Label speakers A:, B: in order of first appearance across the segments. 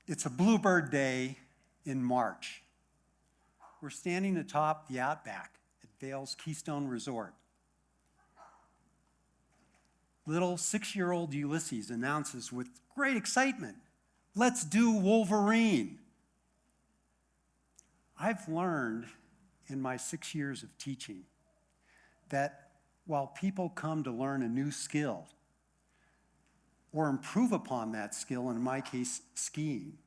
A: It's a bluebird day in March. We're standing atop the Outback at Vail's Keystone Resort. Little 6-year-old Ulysses announces with great excitement, "Let's do Wolverine." I've learned in my 6 years of teaching that while people come to learn a new skill or improve upon that skill, in my case, skiing,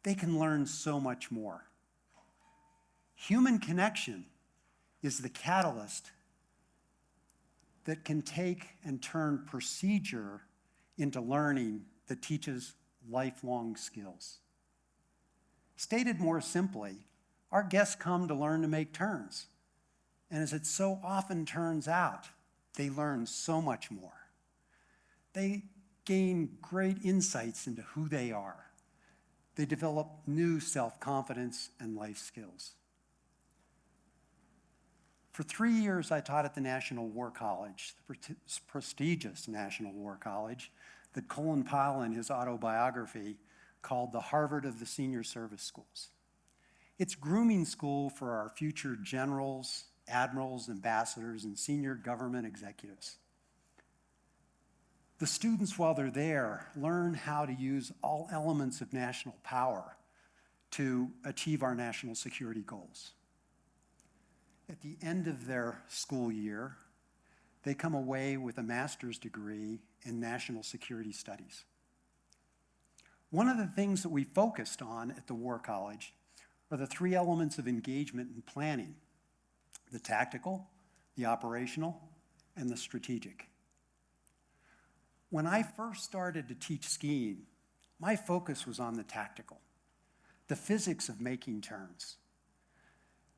A: they can learn so much more. Human connection is the catalyst that can take and turn procedure into learning that teaches lifelong skills. Stated more simply, our guests come to learn to make turns. And as it so often turns out, they learn so much more. They gain great insights into who they are. They develop new self-confidence and life skills. For 3 years, I taught at the National War College, the prestigious National War College that Colin Powell in his autobiography called the Harvard of the Senior Service Schools. It's grooming school for our future generals, admirals, ambassadors, and senior government executives. The students, while they're there, learn how to use all elements of national power to achieve our national security goals. At the end of their school year, they come away with a master's degree in national security studies. One of the things that we focused on at the War College are the 3 elements of engagement and planning: the tactical, the operational, and the strategic. When I first started to teach skiing, my focus was on the tactical, the physics of making turns,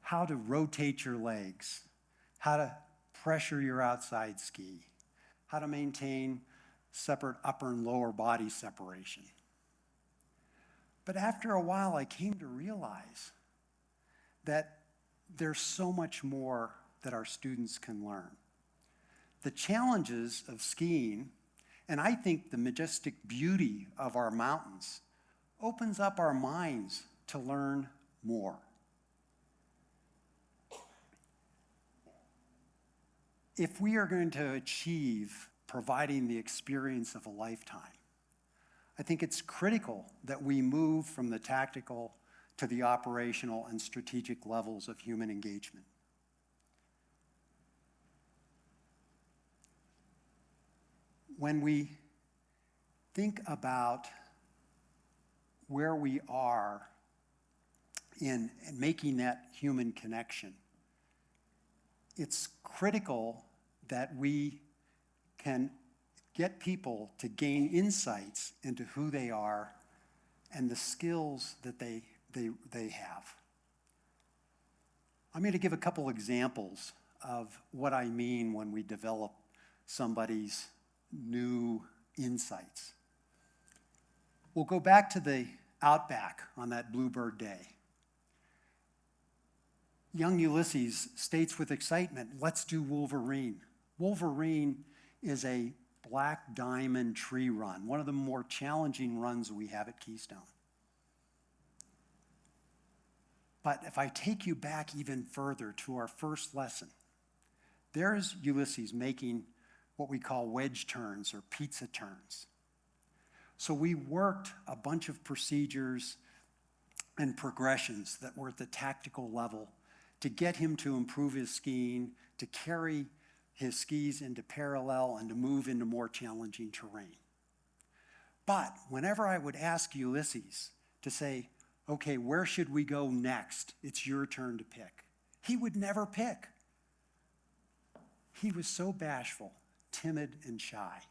A: how to rotate your legs, how to pressure your outside ski, how to maintain separate upper and lower body separation. But after a while, I came to realize that there's so much more that our students can learn. The challenges of skiing, and I think the majestic beauty of our mountains, opens up our minds to learn more. If we are going to achieve providing the experience of a lifetime, I think it's critical that we move from the tactical to the operational and strategic levels of human engagement. When we think about where we are in making that human connection, it's critical that we can get people to gain insights into who they are and the skills that they have. I'm going to give a couple examples of what I mean when we develop somebody's new insights. We'll go back to the Outback on that bluebird day. Young Ulysses states with excitement, "Let's do Wolverine." Wolverine is a black diamond tree run, one of the more challenging runs we have at Keystone. But if I take you back even further to our first lesson, there's Ulysses making what we call wedge turns or pizza turns. So we worked a bunch of procedures and progressions that were at the tactical level to get him to improve his skiing, to carry his skis into parallel, and to move into more challenging terrain. But whenever I would ask Ulysses to say, "Okay, where should we go next? It's your turn to pick," he would never pick. He was so bashful, timid, and shy.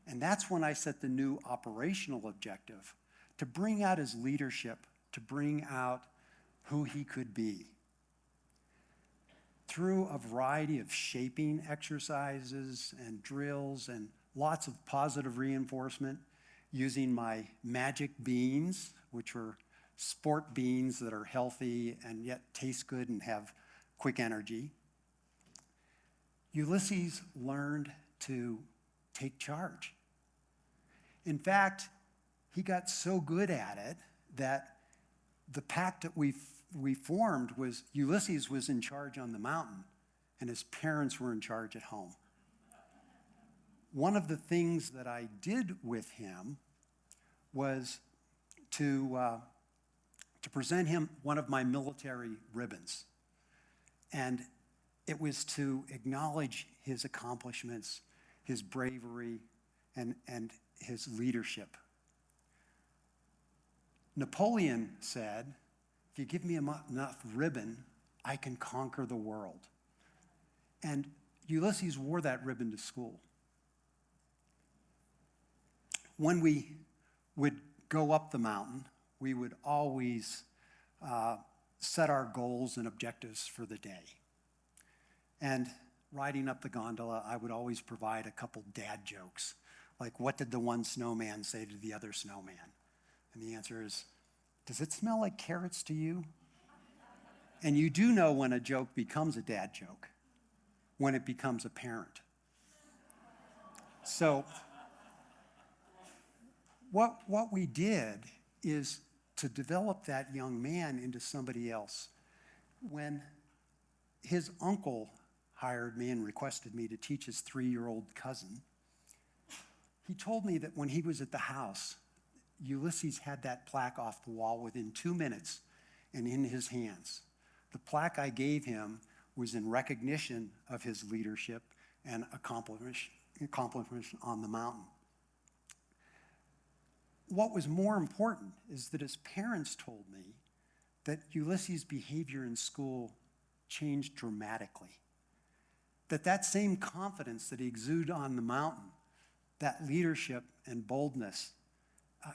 A: And that's when I set the new operational objective to bring out his leadership, to bring out who he could be. Through a variety of shaping exercises and drills and lots of positive reinforcement using my magic beans, which were sport beans that are healthy and yet taste good and have quick energy, Ulysses learned to take charge. In fact, he got so good at it that the pact that we formed was Ulysses was in charge on the mountain, and his parents were in charge at home. One of the things that I did with him was to present him one of my military ribbons. And it was to acknowledge his accomplishments, his bravery, and his leadership. Napoleon said, if you give me enough ribbon, I can conquer the world. And Ulysses wore that ribbon to school. When we would go up the mountain, we would always set our goals and objectives for the day. And riding up the gondola, I would always provide a couple dad jokes, like, what did the one snowman say to the other snowman? And the answer is, does it smell like carrots to you? And you do know when a joke becomes a dad joke, when it becomes apparent. So what we did is to develop that young man into somebody else. When his uncle hired me and requested me to teach his 3-year-old cousin, he told me that when he was at the house, Ulysses had that plaque off the wall within 2 minutes and in his hands. The plaque I gave him was in recognition of his leadership and accomplishments on the mountain. What was more important is that his parents told me that Ulysses' behavior in school changed dramatically. That same confidence that he exuded on the mountain, that leadership and boldness,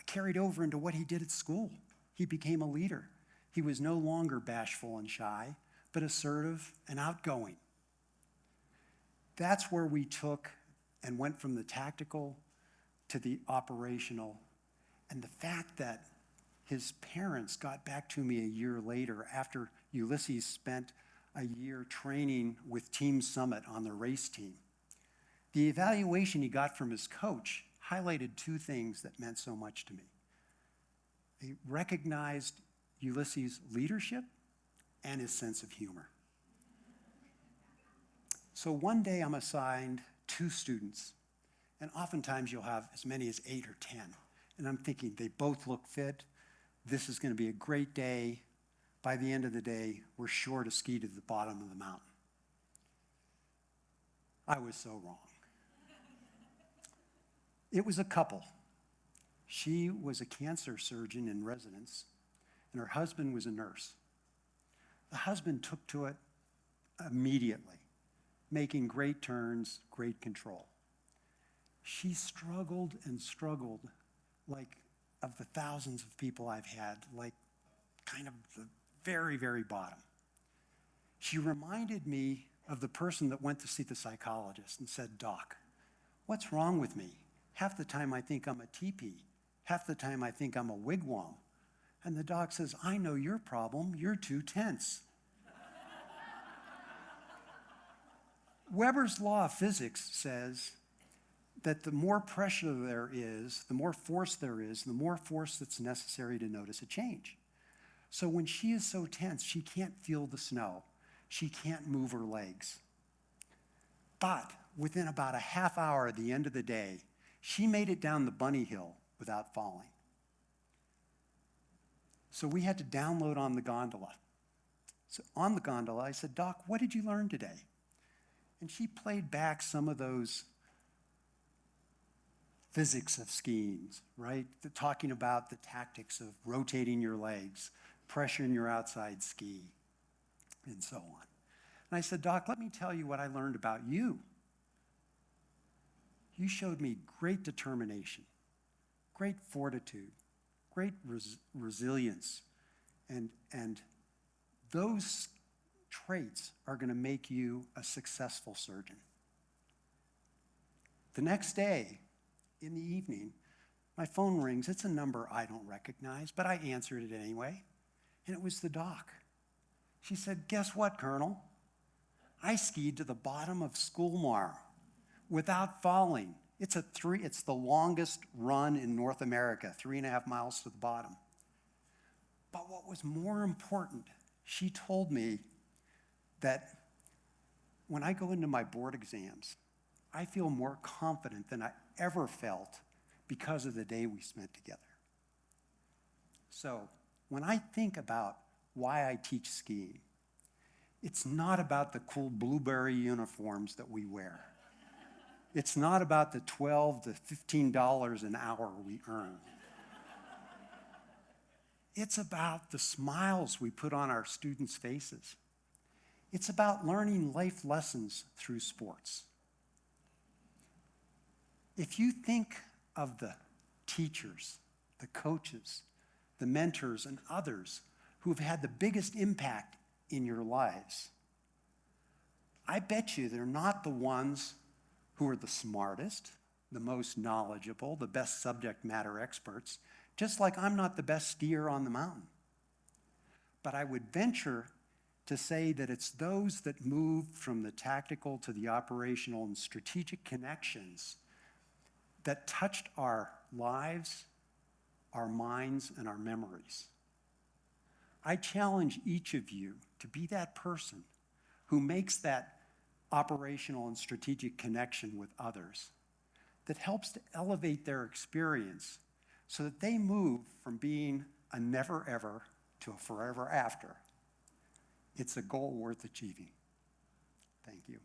A: carried over into what he did at school. He became a leader. He was no longer bashful and shy, but assertive and outgoing. That's where we took and went from the tactical to the operational. And the fact that his parents got back to me a year later after Ulysses spent a year training with Team Summit on the race team. The evaluation he got from his coach highlighted 2 things that meant so much to me. They recognized Ulysses' leadership and his sense of humor. So one day I'm assigned 2 students, and oftentimes you'll have as many as 8 or 10. And I'm thinking, they both look fit. This is going to be a great day. By the end of the day, we're sure to ski to the bottom of the mountain. I was so wrong. It was a couple. She was a cancer surgeon in residence, and her husband was a nurse. The husband took to it immediately, making great turns, great control. She struggled and struggled, like of the thousands of people I've had, like kind of the very, very bottom. She reminded me of the person that went to see the psychologist and said, "Doc, what's wrong with me? Half the time I think I'm a teepee. Half the time I think I'm a wigwam." And the doc says, "I know your problem. You're too tense." Weber's law of physics says that the more pressure there is, the more force there is, the more force that's necessary to notice a change. So when she is so tense, she can't feel the snow. She can't move her legs. But within about a half hour at the end of the day, she made it down the bunny hill without falling. So we had to download on the gondola. So on the gondola, I said, "Doc, what did you learn today?" And she played back some of those physics of skiing, right? Talking about the tactics of rotating your legs, pressure in your outside ski, and so on. And I said, "Doc, let me tell you what I learned about you. You showed me great determination, great fortitude, great resilience, and those traits are going to make you a successful surgeon." The next day, in the evening, my phone rings. It's a number I don't recognize, but I answered it anyway, and it was the doc. She said, "Guess what, Colonel? I skied to the bottom of Schoolmar without falling, It's the longest run in North America, 3.5 miles to the bottom. But what was more important, she told me that when I go into my board exams, I feel more confident than I ever felt because of the day we spent together. So when I think about why I teach skiing, it's not about the cool blueberry uniforms that we wear. It's not about the $12 to $15 an hour we earn. It's about the smiles we put on our students' faces. It's about learning life lessons through sports. If you think of the teachers, the coaches, the mentors, and others who have had the biggest impact in your lives, I bet you they're not the ones who are the smartest, the most knowledgeable, the best subject matter experts, just like I'm not the best skier on the mountain. But I would venture to say that it's those that move from the tactical to the operational and strategic connections that touched our lives, our minds, and our memories. I challenge each of you to be that person who makes that operational and strategic connection with others that helps to elevate their experience so that they move from being a never ever to a forever after. It's a goal worth achieving. Thank you.